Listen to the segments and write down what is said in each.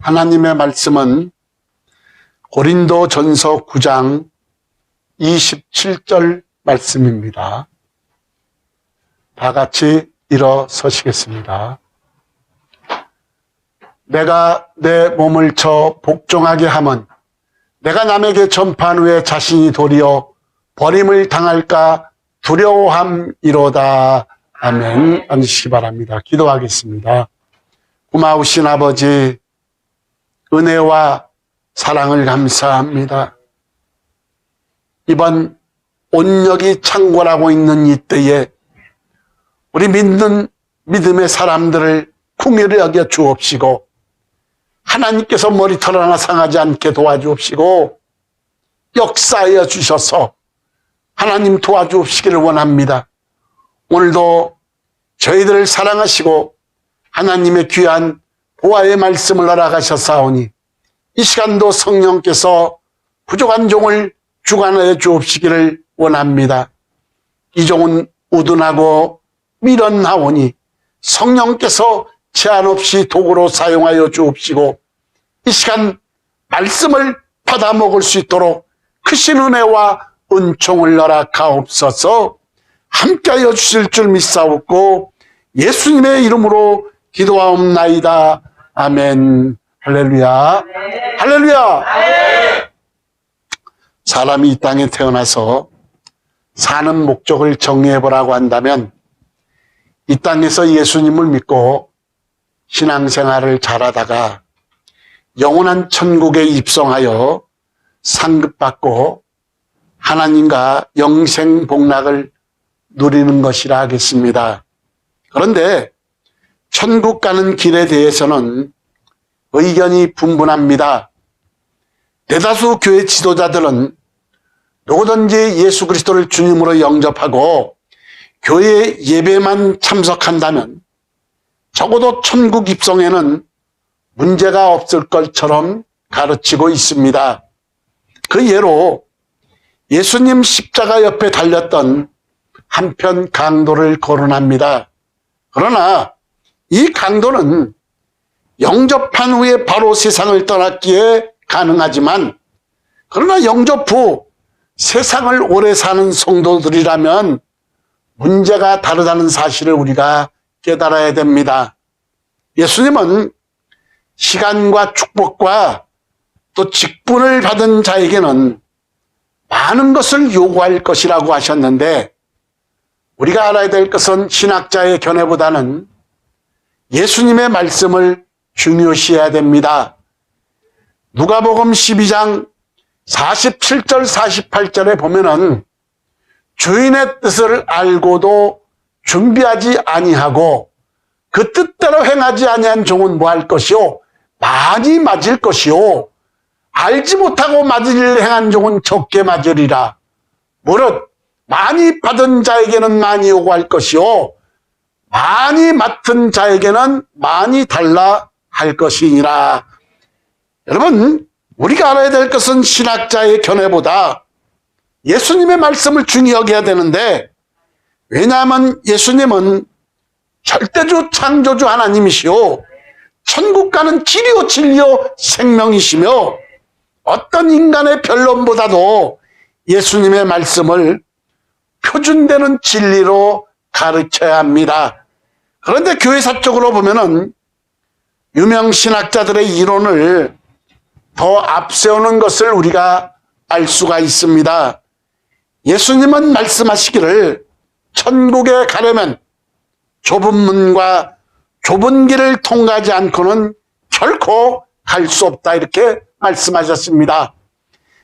하나님의 말씀은 고린도전서 9장 27절 말씀입니다. 다 같이 일어서시겠습니다. 내가 내 몸을 쳐 복종하게 함은 내가 남에게 전파한 후에 자신이 도리어 버림을 당할까 두려워함이로다. 아멘. 앉으시기 바랍니다. 기도하겠습니다. 고마우신 아버지, 은혜와 사랑을 감사합니다. 이번 온역이 창궐하고 있는 이때에 우리 믿는 믿음의 사람들을 궁휼히 여겨 주옵시고 하나님께서 머리털 하나 상하지 않게 도와주옵시고 역사하여 주셔서 하나님 도와주옵시기를 원합니다. 오늘도 저희들을 사랑하시고 하나님의 귀한 보화의 말씀을 알아가셨사오니 이 시간도 성령께서 부족한 종을 주관하여 주옵시기를 원합니다. 이 종은 우둔하고 미련하오니 성령께서 제한 없이 도구로 사용하여 주옵시고 이 시간 말씀을 받아 먹을 수 있도록 크신 은혜와 은총을 허락하옵소서. 함께하여 주실 줄 믿사옵고 예수님의 이름으로 기도하옵나이다. 아멘. 할렐루야. 할렐루야. 사람이 이 땅에 태어나서 사는 목적을 정리해보라고 한다면 이 땅에서 예수님을 믿고 신앙생활을 잘하다가 영원한 천국에 입성하여 상급받고 하나님과 영생복락을 누리는 것이라 하겠습니다. 그런데 천국 가는 길에 대해서는 의견이 분분합니다. 대다수 교회 지도자들은 누구든지 예수 그리스도를 주님으로 영접하고 교회 예배만 참석한다면 적어도 천국 입성에는 문제가 없을 것처럼 가르치고 있습니다. 그 예로 예수님 십자가 옆에 달렸던 한편 강도를 거론합니다. 그러나 이 강도는 영접한 후에 바로 세상을 떠났기에 가능하지만 그러나 영접 후 세상을 오래 사는 성도들이라면 문제가 다르다는 사실을 우리가 깨달아야 됩니다. 예수님은 시간과 축복과 또 직분을 받은 자에게는 많은 것을 요구할 것이라고 하셨는데 우리가 알아야 될 것은 신학자의 견해보다는 예수님의 말씀을 중요시해야 됩니다. 누가복음 12장 47절 48절에 보면은 주인의 뜻을 알고도 준비하지 아니하고 그 뜻대로 행하지 아니한 종은 뭐 할 것이요? 많이 맞을 것이요. 알지 못하고 맞을 일을 행한 종은 적게 맞으리라. 무릇 많이 받은 자에게는 많이 요구할 것이요 많이 맡은 자에게는 많이 달라 할 것이니라. 여러분, 우리가 알아야 될 것은 신학자의 견해보다 예수님의 말씀을 중히 여겨야 되는데, 왜냐하면 예수님은 절대주 창조주 하나님이시오 천국 가는 길이요 진리요 생명이시며 어떤 인간의 변론보다도 예수님의 말씀을 표준되는 진리로 가르쳐야 합니다. 그런데 교회사적으로 보면은 유명 신학자들의 이론을 더 앞세우는 것을 우리가 알 수가 있습니다. 예수님은 말씀하시기를 천국에 가려면 좁은 문과 좁은 길을 통과하지 않고는 결코 갈 수 없다 이렇게 말씀하셨습니다.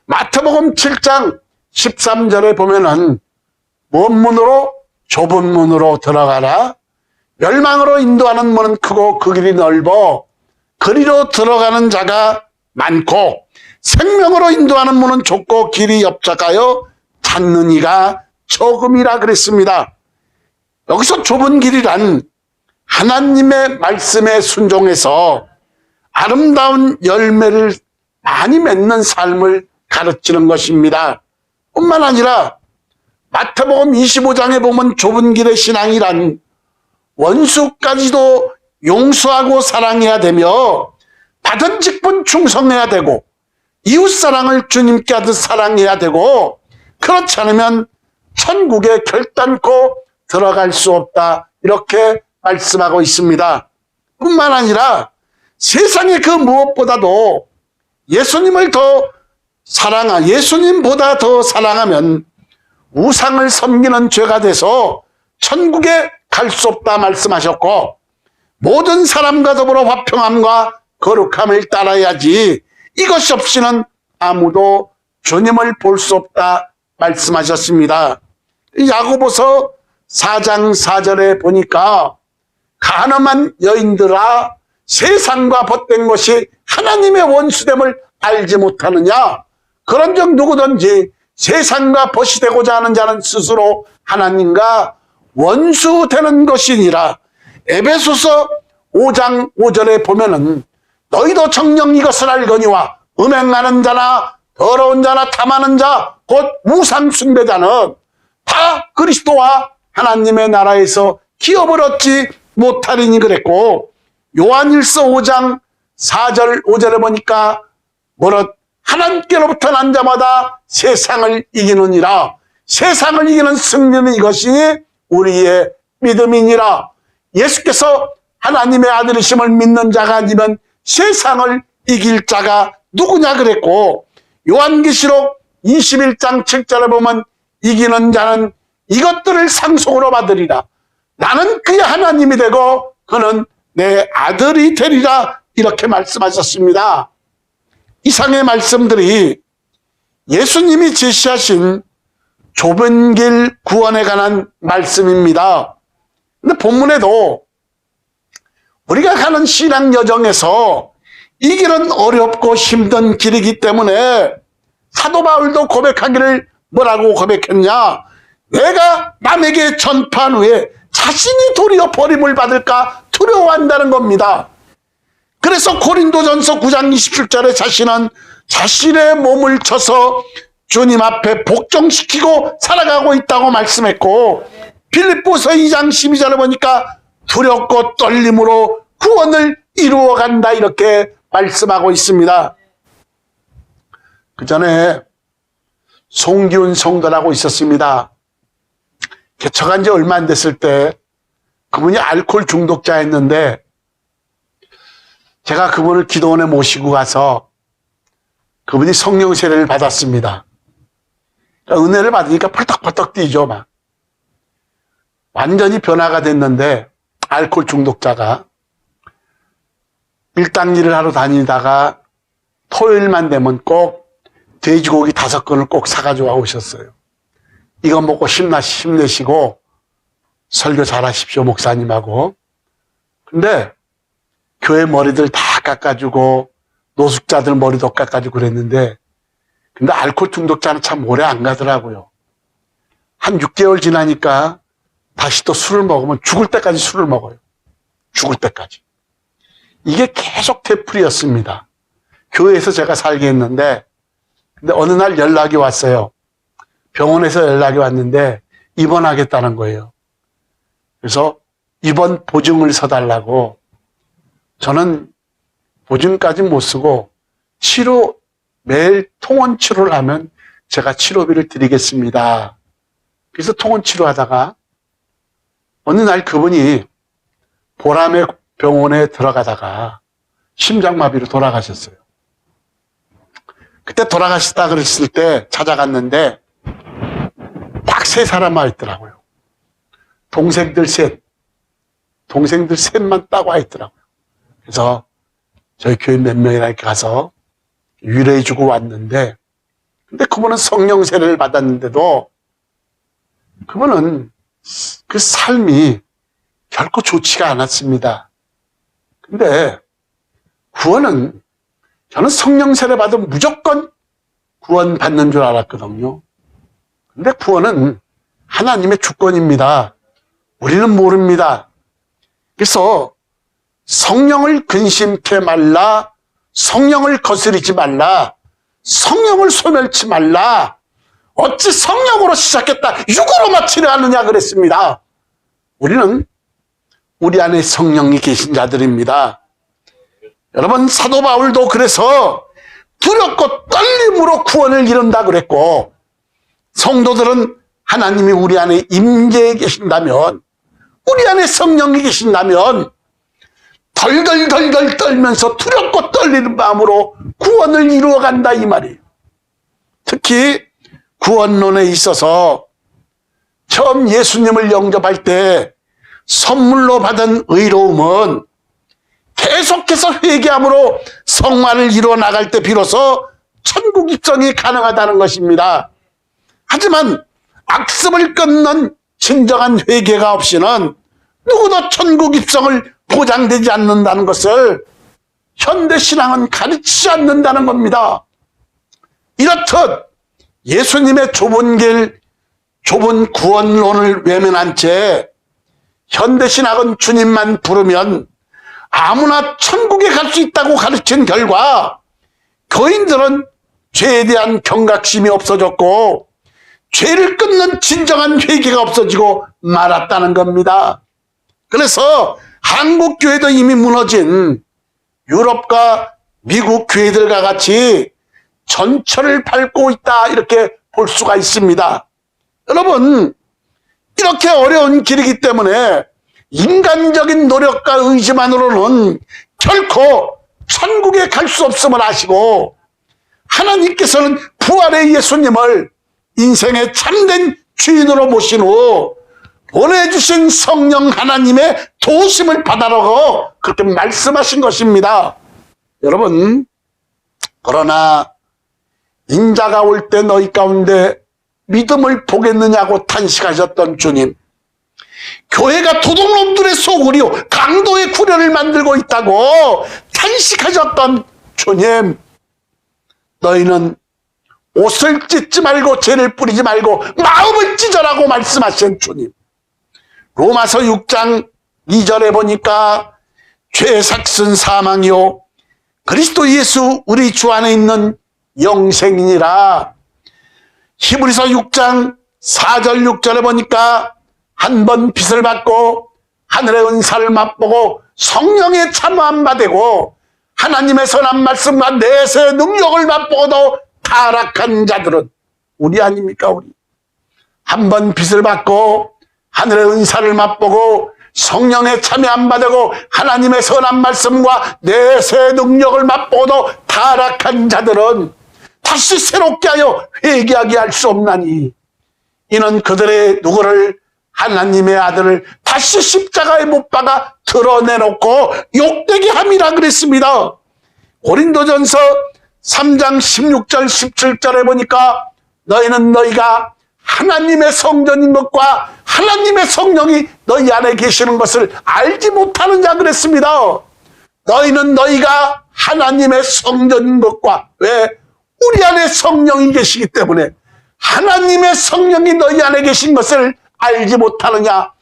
마태복음 7장 13절에 보면은 먼 문으로 좁은 문으로 들어가라. 멸망으로 인도하는 문은 크고 그 길이 넓어 그리로 들어가는 자가 많고 생명으로 인도하는 문은 좁고 길이 협착하여 찾는 이가 적음이라 그랬습니다. 여기서 좁은 길이란 하나님의 말씀에 순종해서 아름다운 열매를 많이 맺는 삶을 가르치는 것입니다. 뿐만 아니라 마태복음 25장에 보면 좁은 길의 신앙이란 원수까지도 용서하고 사랑해야 되며 받은 직분 충성해야 되고 이웃사랑을 주님께 하듯 사랑해야 되고 그렇지 않으면 천국에 결단코 들어갈 수 없다. 이렇게 말씀하고 있습니다. 뿐만 아니라 세상의 그 무엇보다도 예수님보다 더 사랑하면 우상을 섬기는 죄가 돼서 천국에 갈 수 없다 말씀하셨고 모든 사람과 더불어 화평함과 거룩함을 따라야지 이것이 없이는 아무도 주님을 볼 수 없다 말씀하셨습니다. 야고보서 4장 4절에 보니까 가늠한 여인들아 세상과 벗된 것이 하나님의 원수됨을 알지 못하느냐. 그런즉 누구든지 세상과 벗이 되고자 하는 자는 스스로 하나님과 원수되는 것이니라. 에베소서 5장 5절에 보면은 너희도 정녕 이것을 알거니와 음행하는 자나 더러운 자나 탐하는 자 곧 우상 숭배자는 다 그리스도와 하나님의 나라에서 기업을 얻지 못하리니 그랬고 요한일서 5장 4절 5절에 보니까 뭐라 하나님께로부터 난 자마다 세상을 이기느니라. 세상을 이기는 승리는 이것이 우리의 믿음이니라. 예수께서 하나님의 아들이심을 믿는 자가 아니면 세상을 이길 자가 누구냐 그랬고 요한계시록 21장 7절에 보면 이기는 자는 이것들을 상속으로 받으리라. 나는 그의 하나님이 되고 그는 내 아들이 되리라. 이렇게 말씀하셨습니다. 이상의 말씀들이 예수님이 제시하신 좁은 길 구원에 관한 말씀입니다. 근데 본문에도 우리가 가는 신앙 여정에서 이 길은 어렵고 힘든 길이기 때문에 사도 바울도 고백하기를 뭐라고 고백했냐? 내가 남에게 전파한 후에 자신이 도리어 버림을 받을까 두려워한다는 겁니다. 그래서 고린도전서 9장 27절에 자신은 자신의 몸을 쳐서 주님 앞에 복종시키고 살아가고 있다고 말씀했고 빌립보서 2장 12절에 보니까 두렵고 떨림으로 구원을 이루어간다 이렇게 말씀하고 있습니다. 그 전에 송기훈 성도라고 있었습니다. 개척한 지 얼마 안 됐을 때 그분이 알코올 중독자였는데 제가 그분을 기도원에 모시고 가서 그분이 성령 세례를 받았습니다. 그러니까 은혜를 받으니까 펄떡펄떡 뛰죠. 막. 완전히 변화가 됐는데 알코올 중독자가 일당일을 하러 다니다가 토요일만 되면 꼭 돼지고기 5건을 꼭 사가지고 오셨어요. 이거 먹고 힘내시고 설교 잘하십시오 목사님하고. 근데 교회 머리들 다 깎아주고 노숙자들 머리도 깎아주고 그랬는데 근데 알코올 중독자는 참 오래 안 가더라고요. 한 6개월 지나니까 다시 또 술을 먹으면 죽을 때까지 술을 먹어요. 죽을 때까지. 이게 계속 되풀이였습니다. 교회에서 제가 살게 했는데 근데 어느 날 연락이 왔어요. 병원에서 연락이 왔는데 입원하겠다는 거예요. 그래서 입원 보증을 서달라고 저는 보증까지 못 쓰고 매일 통원 치료를 하면 제가 치료비를 드리겠습니다. 그래서 통원 치료하다가 어느 날 그분이 보람의 병원에 들어가다가 심장마비로 돌아가셨어요. 그때 돌아가셨다 그랬을 때 찾아갔는데 딱 3사람만 있더라고요. 동생들 셋만 딱 와 있더라고요. 그래서 저희 교회 몇 명이나 이렇게 가서 위로해주고 왔는데 근데 그분은 성령 세례를 받았는데도 그분은 그 삶이 결코 좋지가 않았습니다. 근데 구원은 저는 성령 세례 받으면 무조건 구원 받는 줄 알았거든요. 근데 구원은 하나님의 주권입니다. 우리는 모릅니다. 그래서 성령을 근심케 말라, 성령을 거스리지 말라, 성령을 소멸치 말라. 어찌 성령으로 시작했다 육으로 마치려 하느냐 그랬습니다. 우리는 우리 안에 성령이 계신 자들입니다. 여러분, 사도 바울도 그래서 두렵고 떨림으로 구원을 이룬다 그랬고, 성도들은 하나님이 우리 안에 임재해 계신다면, 우리 안에 성령이 계신다면 덜덜덜덜 떨면서 두렵고 떨리는 마음으로 구원을 이루어간다 이 말이에요. 특히 구원론에 있어서 처음 예수님을 영접할 때 선물로 받은 의로움은 계속해서 회개함으로 성화를 이루어 나갈 때 비로소 천국 입성이 가능하다는 것입니다. 하지만 악습을 끊는 진정한 회개가 없이는 누구도 천국 입성을 보장되지 않는다는 것을 현대신앙은 가르치지 않는다는 겁니다. 이렇듯 예수님의 좁은 길, 좁은 구원론을 외면한 채 현대신학은 주님만 부르면 아무나 천국에 갈 수 있다고 가르친 결과 교인들은 죄에 대한 경각심이 없어졌고 죄를 끊는 진정한 회개가 없어지고 말았다는 겁니다. 그래서 한국 교회도 이미 무너진 유럽과 미국 교회들과 같이 전철을 밟고 있다 이렇게 볼 수가 있습니다. 여러분, 이렇게 어려운 길이기 때문에 인간적인 노력과 의지만으로는 결코 천국에 갈 수 없음을 아시고 하나님께서는 부활의 예수님을 인생의 참된 주인으로 모신 후 보내주신 성령 하나님의 도우심을 받아라고 그렇게 말씀하신 것입니다. 여러분, 그러나 인자가 올 때 너희 가운데 믿음을 보겠느냐고 탄식하셨던 주님, 교회가 도둑놈들의 소굴이요 강도의 구련을 만들고 있다고 탄식하셨던 주님, 너희는 옷을 찢지 말고 죄를 뿌리지 말고 마음을 찢어라고 말씀하신 주님, 로마서 6장 2절에 보니까 죄 삭슨 사망이요 그리스도 예수 우리 주 안에 있는 영생이니라. 히브리서 6장 4절 6절에 보니까 한 번 빚을 받고 하늘의 은사를 맛보고 성령의 참여함 받고 하나님의 선한 말씀과 내세의 능력을 맛보고도 타락한 자들은 우리 아닙니까? 우리 한 번 빚을 받고 하늘의 은사를 맛보고 성령의 참여함 받고 하나님의 선한 말씀과 내세의 능력을 맛보고도 타락한 자들은 다시 새롭게 하여 회개하게 할 수 없나니 이는 그들의 누구를 하나님의 아들을 다시 십자가에 못 박아 드러내놓고 욕되게 함이라 그랬습니다. 고린도전서 3장 16절 17절에 보니까 너희는 너희가 하나님의 성전인 것과 하나님의 성령이 너희 안에 계시는 것을 알지 못하는 자 그랬습니다. 너희는 너희가 하나님의 성전인 것과, 왜? 우리 안에 성령이 계시기 때문에 하나님의 성령이 너희 안에 계신 것을 알지 못하느냐.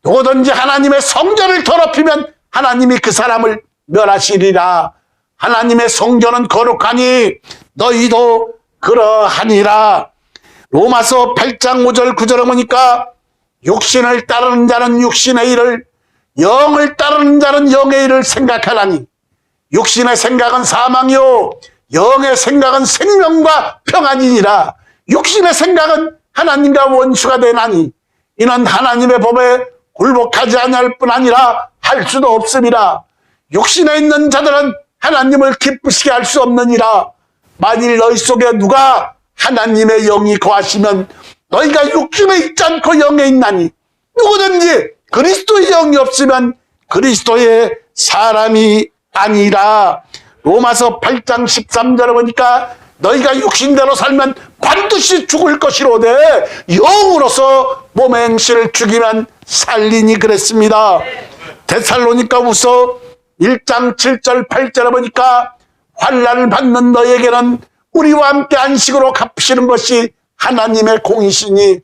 누구든지 하나님의 성전을 더럽히면 하나님이 그 사람을 멸하시리라. 하나님의 성전은 거룩하니 너희도 그러하니라. 로마서 8장 5절 9절에 보니까 육신을 따르는 자는 육신의 일을, 영을 따르는 자는 영의 일을 생각하라니 육신의 생각은 사망이요 영의 생각은 생명과 평안이니라. 육신의 생각은 하나님과 원수가 되나니 이는 하나님의 법에 굴복하지 아니할 뿐 아니라 할 수도 없음이라. 육신에 있는 자들은 하나님을 기쁘시게 할 수 없느니라. 만일 너희 속에 누가 하나님의 영이 거하시면 너희가 육신에 있지 않고 영에 있나니 누구든지 그리스도의 영이 없으면 그리스도의 사람이 아니라. 로마서 8장 13절에 보니까 너희가 육신대로 살면 반드시 죽을 것이로되 영으로서 몸의 행실을 죽이면 살리니 그랬습니다. 데살로니가후서 1장 7절 8절에 보니까 환난을 받는 너희에게는 우리와 함께 안식으로 갚으시는 것이 하나님의 공이시니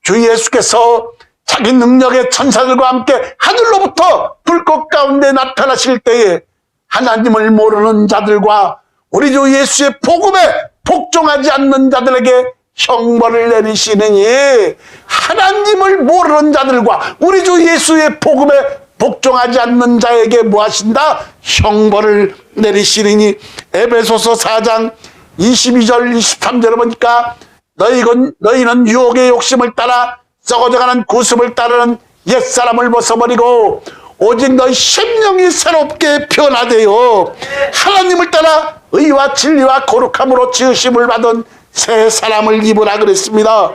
주 예수께서 자기 능력의 천사들과 함께 하늘로부터 불꽃 가운데 나타나실 때에 하나님을 모르는 자들과 우리 주 예수의 복음에 복종하지 않는 자들에게 형벌을 내리시느니 하나님을 모르는 자들과 우리 주 예수의 복음에 복종하지 않는 자에게 무하신다? 형벌을 내리시리니. 에베소서 4장 22절 23절을 보니까 너희는 유혹의 욕심을 따라 썩어져가는 구습을 따르는 옛사람을 벗어버리고 오직 너희 심령이 새롭게 변화되어 하나님을 따라 의와 진리와 거룩함으로 지으심을 받은 새 사람을 입으라 그랬습니다.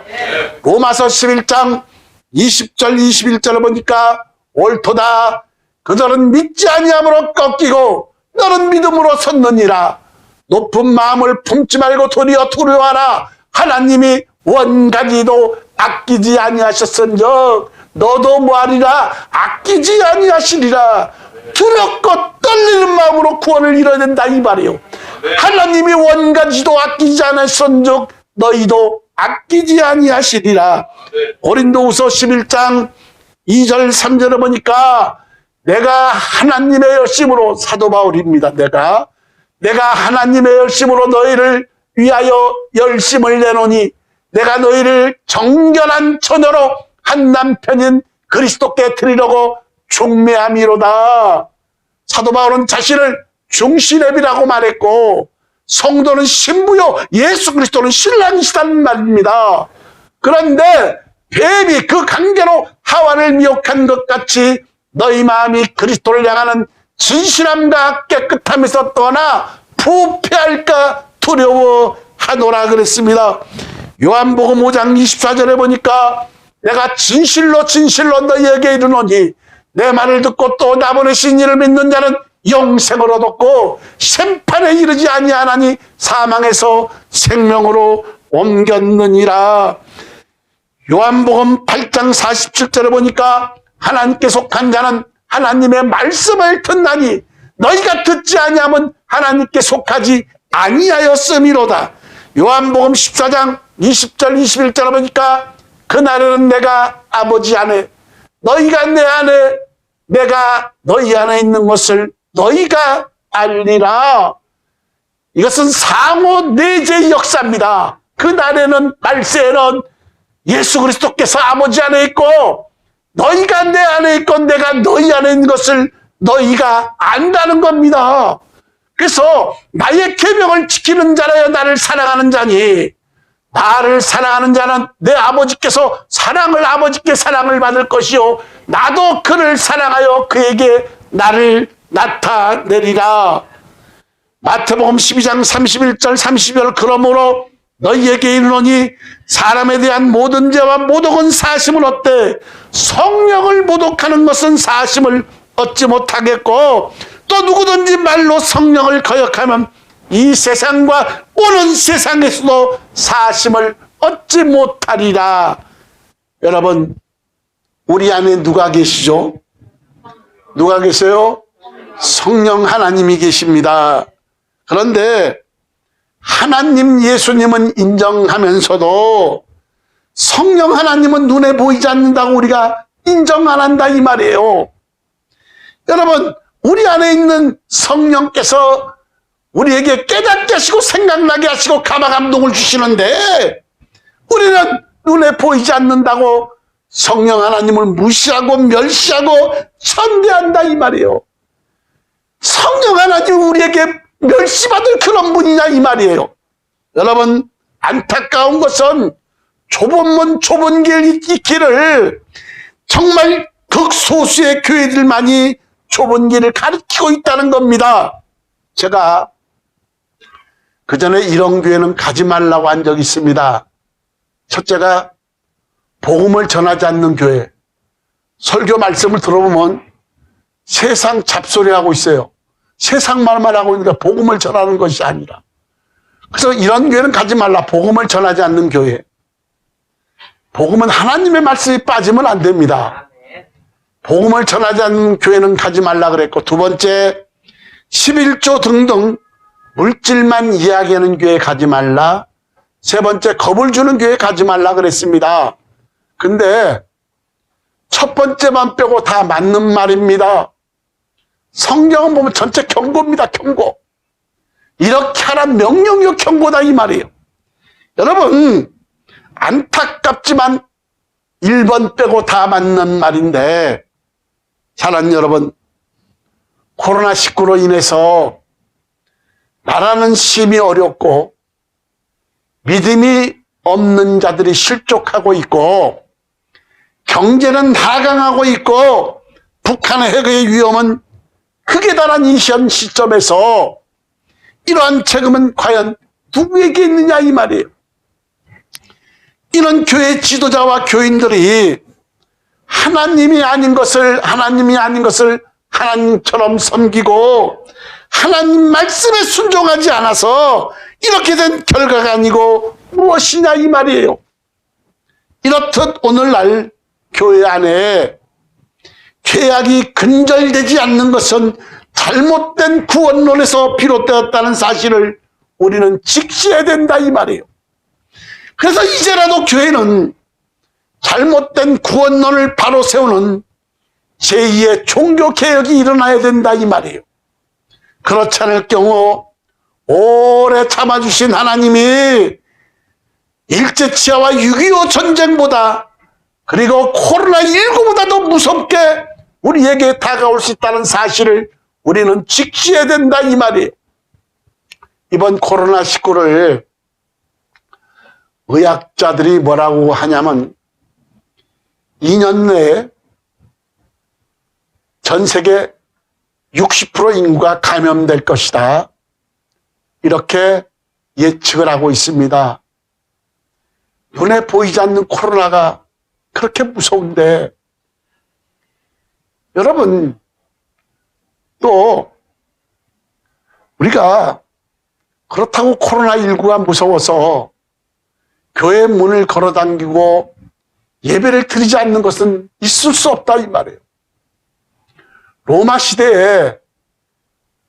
로마서 11장 20절 21절을 보니까 옳도다. 그들은 믿지 아니함으로 꺾이고 너는 믿음으로 섰느니라. 높은 마음을 품지 말고 도리어 두려워하라. 하나님이 원가지도 아끼지 아니하셨은즉 너도 뭐하리라? 아끼지 아니하시리라. 두렵고 떨리는 마음으로 구원을 이뤄야 된다 이 말이에요. 하나님이 원가지도 아끼지 않으셨은즉 너희도 아끼지 아니하시리라. 고린도후서 11장 2절 3절을 보니까 내가 하나님의 열심으로, 사도 바울입니다. 내가 하나님의 열심으로 너희를 위하여 열심을 내노니 내가 너희를 정결한 처녀로 한 남편인 그리스도께 드리려고 중매함이로다. 사도 바울은 자신을 중시랩이라고 말했고 성도는 신부요 예수 그리스도는 신랑이시다는 말입니다. 그런데 뱀이 그 관계로 하와를 미혹한 것 같이 너희 마음이 그리스도를 향하는 진실함과 깨끗함에서 떠나 부패할까 두려워하노라 그랬습니다. 요한복음 5장 24절에 보니까 내가 진실로 너희에게 이르노니 내 말을 듣고 또 나 보내신 이를 믿는 자는 영생을 얻었고 심판에 이르지 아니하나니 사망에서 생명으로 옮겼느니라. 요한복음 8장 47절에 보니까 하나님께 속한 자는 하나님의 말씀을 듣나니 너희가 듣지 아니하면 하나님께 속하지 아니하였음이로다. 요한복음 14장 20절 21절에 보니까 그날에는 내가 아버지 안에 너희가 내 안에 내가 너희 안에 있는 것을 너희가 알리라. 이것은 상호 내재의 역사입니다. 그날에는 말세에는 예수 그리스도께서 아버지 안에 있고 너희가 내 안에 있고 내가 너희 안에 있는 것을 너희가 안다는 겁니다. 그래서 나의 계명을 지키는 자라야 나를 사랑하는 자니 나를 사랑하는 자는 내 아버지께서 아버지께 사랑을 받을 것이요 나도 그를 사랑하여 그에게 나를 나타내리라. 마태복음 12장 31절 32절 그러므로 너희에게 이르노니 사람에 대한 모든 죄와 모독은 사심을 얻되 성령을 모독하는 것은 사심을 얻지 못하겠고 또 누구든지 말로 성령을 거역하면 이 세상과 오는 세상에서도 사심을 얻지 못하리라. 여러분 우리 안에 누가 계시죠? 누가 계세요? 성령 하나님이 계십니다. 그런데 하나님 예수님은 인정하면서도 성령 하나님은 눈에 보이지 않는다고 우리가 인정 안 한다 이 말이에요. 여러분 우리 안에 있는 성령께서 우리에게 깨닫게 하시고 생각나게 하시고 감화감동을 주시는데 우리는 눈에 보이지 않는다고 성령 하나님을 무시하고 멸시하고 천대한다 이 말이에요. 성령 하나님 우리에게 멸시받을 그런 분이냐 이 말이에요. 여러분 안타까운 것은 좁은 문 좁은 길 이 길을 정말 극소수의 교회들만이 좁은 길을 가리키고 있다는 겁니다. 제가 그전에 이런 교회는 가지 말라고 한 적이 있습니다. 첫째가 복음을 전하지 않는 교회. 설교 말씀을 들어보면 세상 잡소리하고 있어요. 세상 말만 하고 있는데 복음을 전하는 것이 아니라. 그래서 이런 교회는 가지 말라. 복음을 전하지 않는 교회. 복음은 하나님의 말씀이 빠지면 안 됩니다. 복음을 전하지 않는 교회는 가지 말라 그랬고, 두 번째 11조 등등 물질만 이야기하는 교회 가지 말라. 세 번째 겁을 주는 교회 가지 말라 그랬습니다. 근데 첫 번째만 빼고 다 맞는 말입니다. 성경은 보면 전체 경고입니다. 경고. 이렇게 하란 명령이요 경고다 이 말이에요. 여러분 안타깝지만 1번 빼고 다 맞는 말인데 사랑하는 여러분, 코로나19로 인해서 나라는 심히 어렵고 믿음이 없는 자들이 실족하고 있고 경제는 하강하고 있고 북한의 핵의 위험은 극에 달한 이 시점에서 이러한 책임은 과연 누구에게 있느냐 이 말이에요. 이런 교회 지도자와 교인들이 하나님이 아닌 것을 하나님처럼 섬기고 하나님 말씀에 순종하지 않아서 이렇게 된 결과가 아니고 무엇이냐 이 말이에요. 이렇듯 오늘날 교회 안에 죄악이 근절되지 않는 것은 잘못된 구원론에서 비롯되었다는 사실을 우리는 직시해야 된다 이 말이에요. 그래서 이제라도 교회는 잘못된 구원론을 바로 세우는 제2의 종교개혁이 일어나야 된다 이 말이에요. 그렇지 않을 경우 오래 참아주신 하나님이 일제치하와 6.25 전쟁보다 그리고 코로나19보다도 무섭게 우리에게 다가올 수 있다는 사실을 우리는 직시해야 된다 이 말이에요. 이번 코로나19를 의학자들이 뭐라고 하냐면 2년 내에 전 세계 60% 인구가 감염될 것이다. 이렇게 예측을 하고 있습니다. 눈에 보이지 않는 코로나가 그렇게 무서운데 여러분 또 우리가 그렇다고 코로나19가 무서워서 교회 문을 걸어당기고 예배를 드리지 않는 것은 있을 수 없다 이 말이에요. 로마 시대에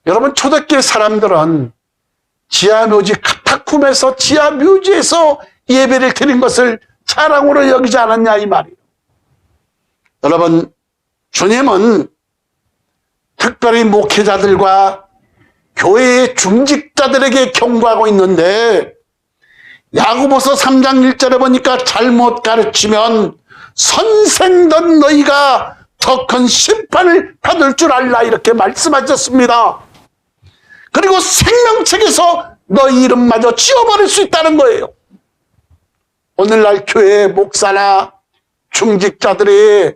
여러분 초대교회 사람들은 지하묘지 카타쿰에서 지하묘지에서 예배를 드린 것을 자랑으로 여기지 않았냐 이 말이에요. 여러분 주님은 특별히 목회자들과 교회의 중직자들에게 경고하고 있는데 야고보서 3장 1절에 보니까 잘못 가르치면 선생된 너희가 더 큰 심판을 받을 줄 알라 이렇게 말씀하셨습니다. 그리고 생명책에서 너희 이름마저 지워버릴 수 있다는 거예요. 오늘날 교회 목사나 중직자들이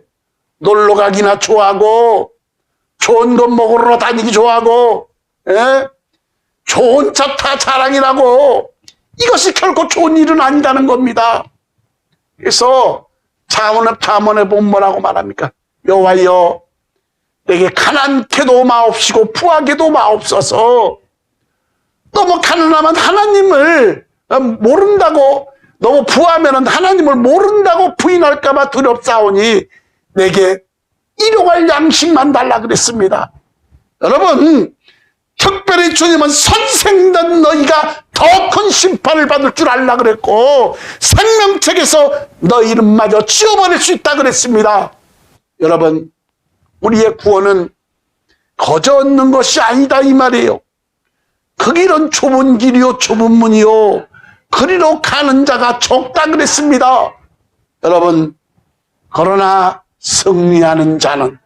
놀러가기나 좋아하고 좋은 것 먹으러 다니기 좋아하고 좋은 차 타 자랑이라고 이것이 결코 좋은 일은 아니라는 겁니다. 그래서 잠언에 보면 뭐라고 말합니까? 여호와여 내게 가난케도 마옵시고 부하게도 마옵소서. 너무 가난하면 하나님을 모른다고 너무 부하면 하나님을 모른다고 부인할까 봐 두렵사오니 내게 일용할 양식만 달라 그랬습니다. 여러분 특별히 주님은 선생된 너희가 더 큰 심판을 받을 줄 알라 그랬고 생명책에서 너희 이름마저 지워버릴 수 있다 그랬습니다. 여러분 우리의 구원은 거저 얻는 것이 아니다 이 말이에요. 그 길은 좁은 길이요 좁은 문이요 그리로 가는 자가 적다 그랬습니다. 여러분 그러나 승리하는 자는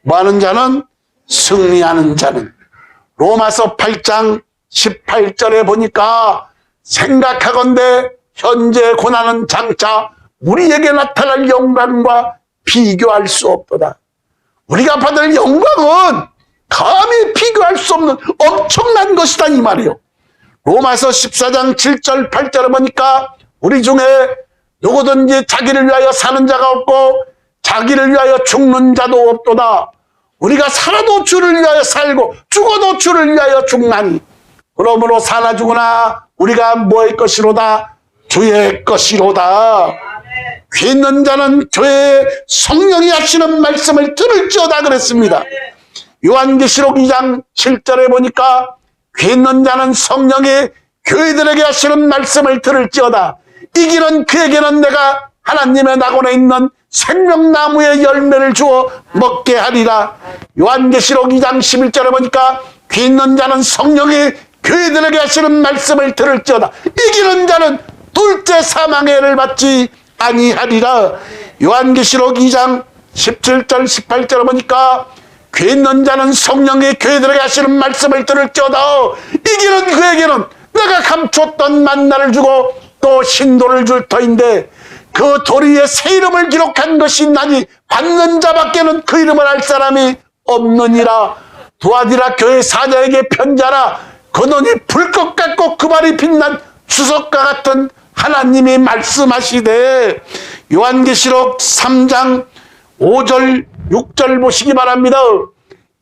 뭐하는 자는? 승리하는 자는 로마서 8장 18절에 보니까 생각하건대 현재 고난은 장차 우리에게 나타날 영광과 비교할 수 없도다. 우리가 받을 영광은 감히 비교할 수 없는 엄청난 것이다 이 말이에요. 로마서 14장 7절 8절에 보니까 우리 중에 누구든지 자기를 위하여 사는 자가 없고 자기를 위하여 죽는 자도 없도다. 우리가 살아도 주를 위하여 살고 죽어도 주를 위하여 죽나니 그러므로 사나 죽으나 우리가 뭐의 것이로다? 주의 것이로다. 귀 있는 자는 교회의 성령이 하시는 말씀을 들을지어다 그랬습니다. 요한계시록 2장 7절에 보니까 귀 있는 자는 성령이 교회들에게 하시는 말씀을 들을지어다. 이 길은 그에게는 내가 하나님의 낙원에 있는 생명나무의 열매를 주어 먹게 하리라. 요한계시록 2장 11절에 보니까 귀 있는 자는 성령이 교회들에게 하시는 말씀을 들을지어다. 이기는 자는 둘째 사망의 해를 받지 아니하리라. 요한계시록 2장 17절 18절에 보니까 귀 있는 자는 성령의 교회 들어게 하시는 말씀을 들을지어다. 이기는 그에게는 내가 감췄던 만나를 주고 또 신도를 줄 터인데 그 도리에 새 이름을 기록한 것이 있나니 받는 자밖에는 그 이름을 알 사람이 없느니라. 두아디라 교회 사자에게 편지하라. 그 눈이 불꽃 같고 그 발이 빛난 주석과 같은 하나님이 말씀하시되, 요한계시록 3장 5절 6절 보시기 바랍니다.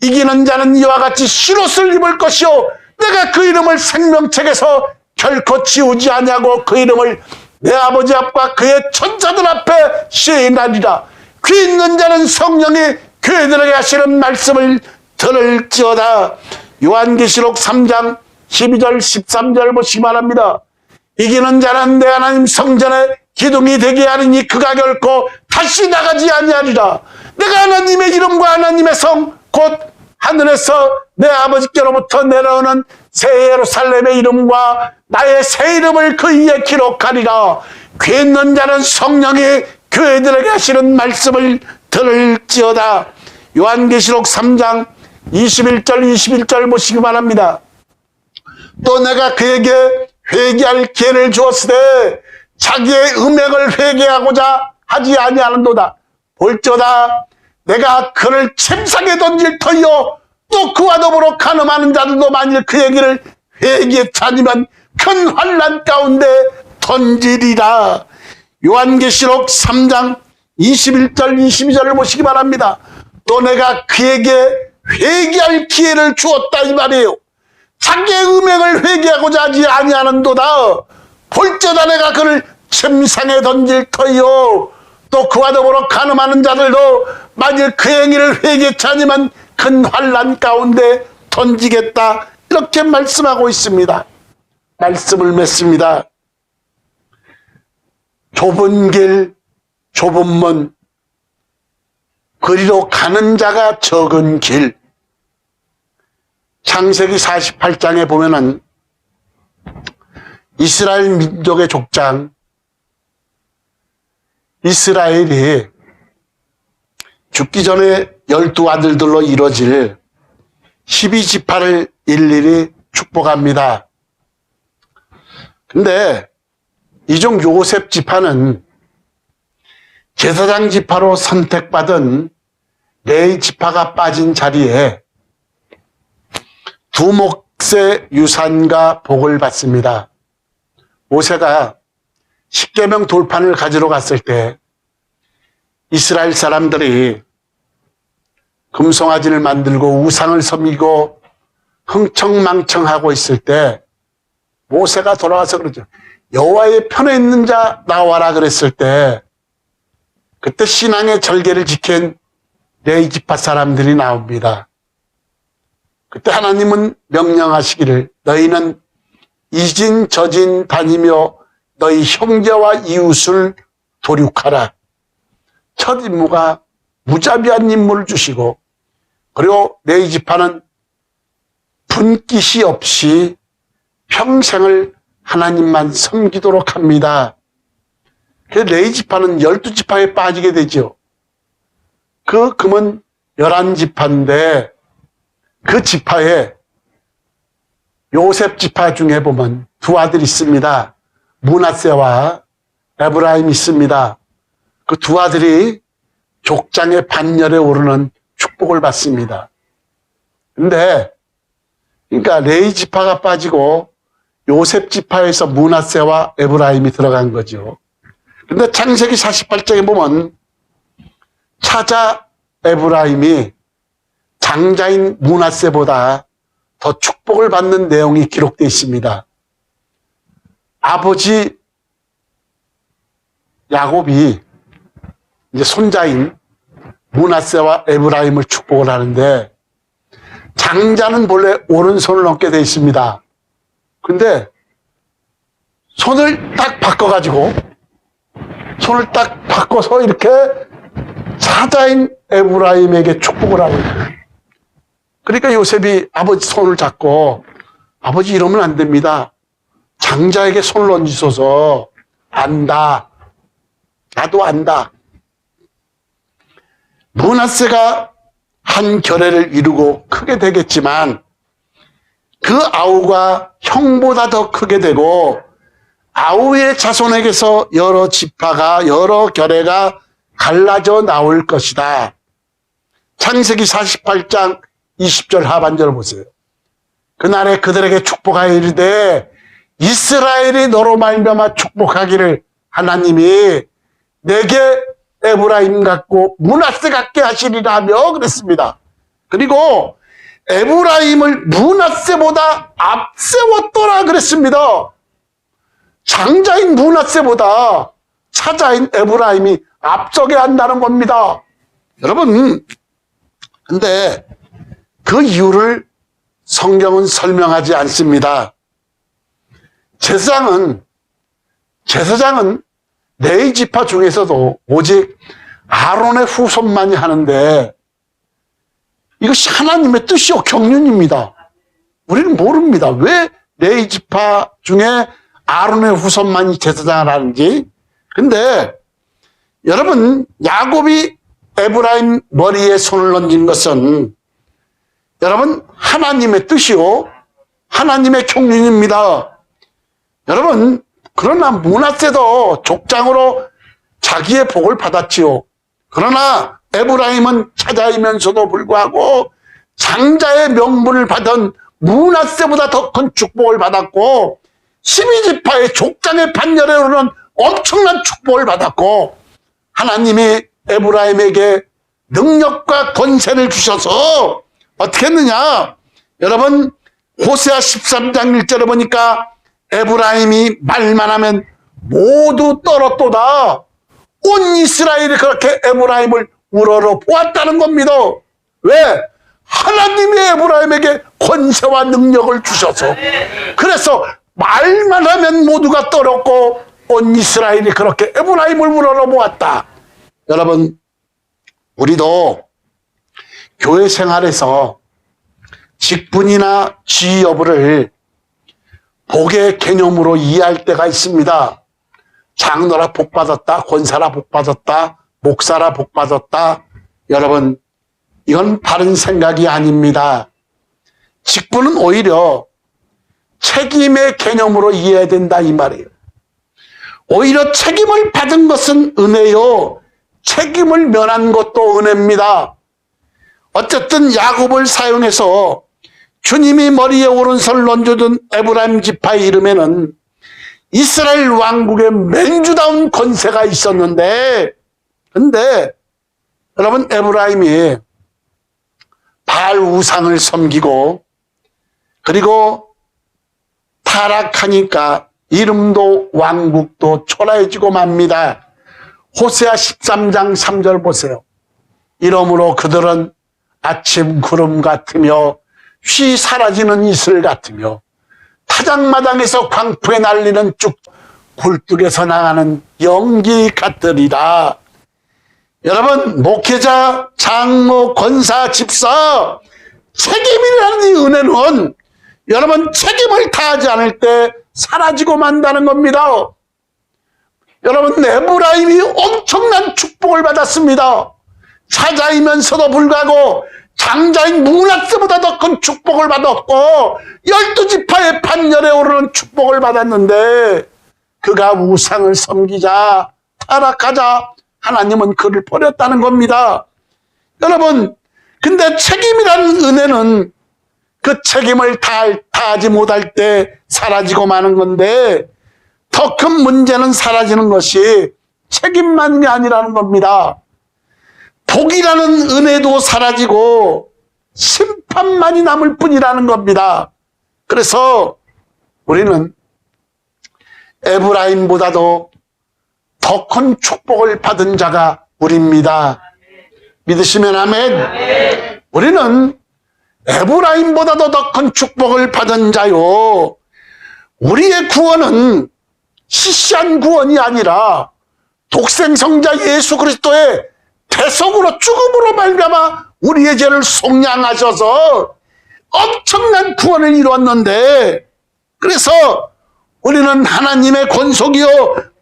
이기는 자는 이와 같이 흰옷을 입을 것이요 내가 그 이름을 생명책에서 결코 지우지 아니하고 그 이름을 내 아버지 앞과 그의 천사들 앞에 시인하리라. 귀 있는 자는 성령이 교회들에게 하시는 말씀을 들을지어다. 요한계시록 3장 12절 13절 보시기 바랍니다. 이기는 자는 내 하나님 성전에 기둥이 되게 하리니 그가 결코 다시 나가지 아니하리라. 내가 하나님의 이름과 하나님의 성 곧 하늘에서 내 아버지께로부터 내려오는 새 예루살렘의 이름과 나의 새 이름을 그 위에 기록하리라. 귀 있는 자는 성령이 교회들에게 하시는 말씀을 들을지어다. 요한계시록 3장 21절 21절 보시기 바랍니다. 또 내가 그에게 회개할 기회를 주었으되 자기의 음행을 회개하고자 하지 아니하는도다. 볼지어다 내가 그를 침상에 던질 터이요 또 그와 더불어 간음하는 자들도 만일 그 얘기를 회개치 않으면 큰 환난 가운데 던지리라. 요한계시록 3장 21절 22절을 보시기 바랍니다. 또 내가 그에게 회개할 기회를 주었다 이 말이에요. 자기의 음행을 회개하고자 하지 아니하는도다. 볼지어다 내가 그를 침상에 던질 터이요 또 그와 더불어 간음하는 자들도 만일 그 행위를 회개치 않으면 큰 환난 가운데 던지겠다. 이렇게 말씀하고 있습니다. 말씀을 맺습니다. 좁은 길, 좁은 문, 그리로 가는 자가 적은 길. 창세기 48장에 보면은 이스라엘 민족의 족장 이스라엘이 죽기 전에 12아들들로 이루어질 12지파를 일일이 축복합니다. 근데 이 중 요셉 지파는 제사장 지파로 선택받은 레위 지파가 빠진 자리에 두 몫의 유산과 복을 받습니다. 모세가 십계명 돌판을 가지러 갔을 때 이스라엘 사람들이 금송아지를 만들고 우상을 섬기고 흥청망청하고 있을 때 모세가 돌아와서 그러죠. 여호와의 편에 있는 자 나와라 그랬을 때 그때 신앙의 절개를 지킨 레위 지파 사람들이 나옵니다. 그때 하나님은 명령하시기를 너희는 이진 저진 다니며 너희 형제와 이웃을 도륙하라. 첫 임무가 무자비한 임무를 주시고 그리고 레위 지파는 분깃이 없이 평생을 하나님만 섬기도록 합니다. 그래서 레위 지파는 12지파에 빠지게 되죠. 그 금은 11지파인데 그 지파에 요셉 지파 중에 보면 두 아들이 있습니다. 므낫세와 에브라임이 있습니다. 그 두 아들이 족장의 반열에 오르는 축복을 받습니다. 근데 그러니까 레위 지파가 빠지고 요셉 지파에서 므낫세와 에브라임이 들어간 거죠. 근데 창세기 48장에 보면 차자 에브라임이 장자인 므낫세보다 더 축복을 받는 내용이 기록되어 있습니다. 아버지 야곱이 이제 손자인 므낫세와 에브라임을 축복을 하는데 장자는 본래 오른손을 얻게 되어 있습니다. 근데 손을 딱 바꿔가지고 손을 딱 바꿔서 이렇게 차자인 에브라임에게 축복을 하는 거예요. 그러니까 요셉이 아버지 손을 잡고 아버지 이러면 안 됩니다. 장자에게 손을 얹으소서. 안다. 나도 안다. 므낫세가 한 결례를 이루고 크게 되겠지만 그 아우가 형보다 더 크게 되고 아우의 자손에게서 여러 지파가 여러 결례가 갈라져 나올 것이다. 창세기 48장 20절 하반절 보세요. 그날에 그들에게 축복하여 이르되 이스라엘이 너로 말미암아 축복하기를 하나님이 내게 에브라임 같고 므낫세 같게 하시리라 하며 그랬습니다. 그리고 에브라임을 므낫세보다 앞세웠더라 그랬습니다. 장자인 므낫세보다 차자인 에브라임이 앞서게 한다는 겁니다. 여러분, 근데 그 이유를 성경은 설명하지 않습니다. 제사장은 레위 지파 중에서도 오직 아론의 후손만이 하는데 이것이 하나님의 뜻이요 경륜입니다. 우리는 모릅니다. 왜 레위 지파 중에 아론의 후손만이 제사장을 하는지. 근데 여러분, 야곱이 에브라임 머리에 손을 얹은 것은 여러분 하나님의 뜻이요 하나님의 경륜입니다. 여러분, 그러나 므낫세도 족장으로 자기의 복을 받았지요. 그러나 에브라임은 차자이면서도 불구하고 장자의 명분을 받은 므낫세보다 더 큰 축복을 받았고 12지파의 족장의 판결에 오르는 엄청난 축복을 받았고 하나님이 에브라임에게 능력과 권세를 주셔서 어떻게 했느냐? 여러분, 호세아 13장 1절에 보니까 에브라임이 말만 하면 모두 떨었도다. 온 이스라엘이 그렇게 에브라임을 우러러 보았다는 겁니다. 왜? 하나님이 에브라임에게 권세와 능력을 주셔서. 그래서 말만 하면 모두가 떨었고 온 이스라엘이 그렇게 에브라임을 우러러 보았다. 여러분, 우리도 교회 생활에서 직분이나 지위 여부를 복의 개념으로 이해할 때가 있습니다. 장로라 복받았다, 권사라 복받았다, 목사라 복받았다. 여러분, 이건 바른 생각이 아닙니다. 직분은 오히려 책임의 개념으로 이해해야 된다 이 말이에요. 오히려 책임을 받은 것은 은혜요, 책임을 면한 것도 은혜입니다. 어쨌든 야곱을 사용해서 주님이 머리에 오른손을 얹어둔 에브라임 지파의 이름에는 이스라엘 왕국의 맹주다운 권세가 있었는데, 근데 여러분, 에브라임이 바알 우상을 섬기고 그리고 타락하니까 이름도 왕국도 초라해지고 맙니다. 호세아 13장 3절 보세요. 이러므로 그들은 아침 구름 같으며 쉬 사라지는 이슬 같으며 타작마당에서 광풍에 날리는 쭉 굴뚝에서 나가는 연기 같으리라. 여러분, 목회자, 장로, 권사, 집사, 책임이라는 이 은혜는 여러분 책임을 다하지 않을 때 사라지고 만다는 겁니다. 여러분, 에브라임이 엄청난 축복을 받았습니다. 차자이면서도 불구하고 장자인 므낫세보다 더 큰 축복을 받았고 12지파의 판결에 오르는 축복을 받았는데 그가 우상을 섬기자 타락하자 하나님은 그를 버렸다는 겁니다. 여러분, 근데 책임이라는 은혜는 그 책임을 다하지 못할 때 사라지고 마는 건데 더 큰 문제는 사라지는 것이 책임만이 아니라는 겁니다. 복이라는 은혜도 사라지고 심판만이 남을 뿐이라는 겁니다. 그래서 우리는 에브라임보다도 더 큰 축복을 받은 자가 우리입니다. 믿으시면 아멘. 우리는 에브라임보다도 더 큰 축복을 받은 자요. 우리의 구원은 시시한 구원이 아니라 독생성자 예수 그리스도의 대속으로 죽음으로 말미암아 우리의 죄를 속량하셔서 엄청난 구원을 이루었는데, 그래서 우리는 하나님의 권속이요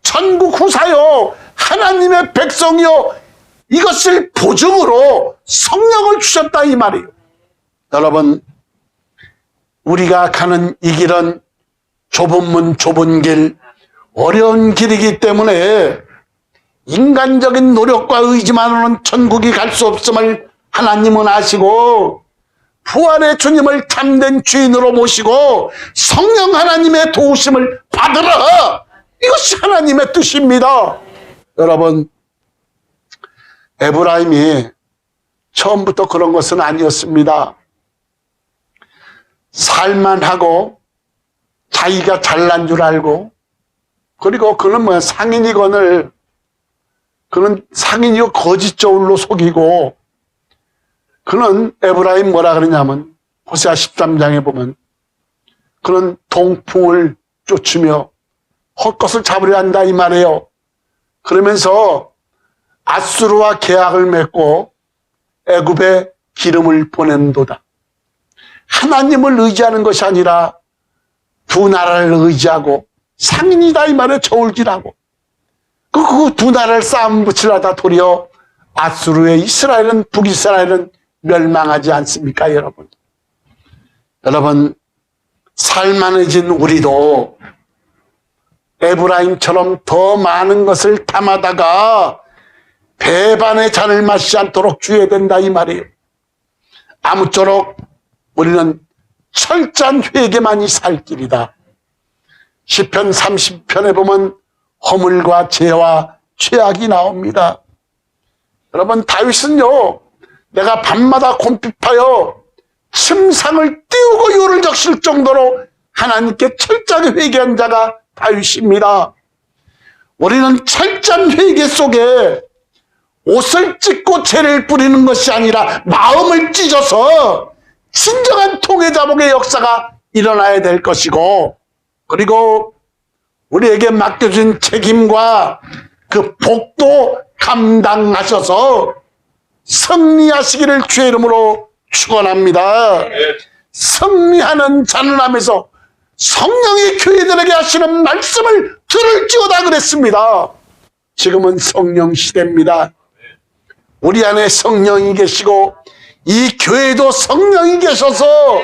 천국 후사요 하나님의 백성이요 이것을 보증으로 성령을 주셨다 이 말이에요. 여러분, 우리가 가는 이 길은 좁은 문 좁은 길, 어려운 길이기 때문에 인간적인 노력과 의지만으로는 천국이 갈 수 없음을 하나님은 아시고 부활의 주님을 참된 주인으로 모시고 성령 하나님의 도우심을 받으라, 이것이 하나님의 뜻입니다. 여러분, 에브라임이 처음부터 그런 것은 아니었습니다. 살만하고 자기가 잘난 줄 알고, 그리고 그는 뭐야, 상인이건을 그는 상인이고 거짓 저울로 속이고, 그는 에브라임 뭐라 그러냐면 호세아 13장에 보면 그는 동풍을 쫓으며 헛것을 잡으려 한다 이 말이에요. 그러면서 아수르와 계약을 맺고 애굽에 기름을 보낸도다. 하나님을 의지하는 것이 아니라 두 나라를 의지하고 상인이다 이 말에 저울질하고 그 두 나라를 싸움 붙이려다 도리어 아수르의 이스라엘은, 북이스라엘은 멸망하지 않습니까 여러분? 여러분, 살만해진 우리도 에브라임처럼 더 많은 것을 탐하다가 배반의 잔을 마시지 않도록 주의해야 된다 이 말이에요. 아무쪼록 우리는 철저한 회개만이 살 길이다. 시편 30편에 보면 허물과 죄와 죄악이 나옵니다. 여러분, 다윗은요, 내가 밤마다 곰핍하여 침상을 띄우고 요를 적실 정도로 하나님께 철저하게 회개한 자가 다윗입니다. 우리는 철저한 회개 속에 옷을 찢고 죄를 뿌리는 것이 아니라 마음을 찢어서 진정한 통회자복의 역사가 일어나야 될 것이고, 그리고 우리에게 맡겨진 책임과 그 복도 감당하셔서 승리하시기를 주의 이름으로 축원합니다. 승리하는 자는함에서 성령이 교회들에게 하시는 말씀을 들을지어다 그랬습니다. 지금은 성령 시대입니다. 우리 안에 성령이 계시고 이 교회도 성령이 계셔서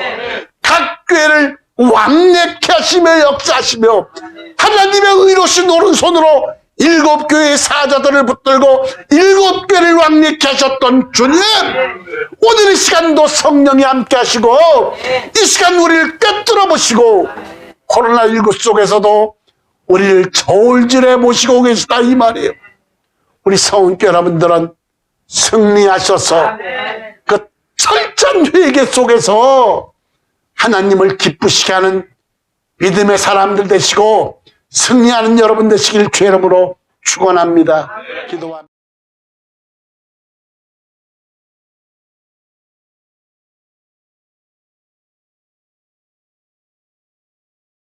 각 교회를 왕래케 하시며 역사하시며 하나님의 의로신 오른손으로 7교회의 사자들을 붙들고 7교회를 왕래케 하셨던 주님, 오늘 이 시간도 성령이 함께 하시고 이 시간 우리를 꿰뚫어 보시고 코로나19 속에서도 우리를 저울질해 모시고 계시다 이 말이에요. 우리 성은교 여러분들은 승리하셔서 그 철저한 회개 속에서 하나님을 기쁘시게 하는 믿음의 사람들 되시고 승리하는 여러분 되시길 주의 이름으로 축원합니다. 기도합니다.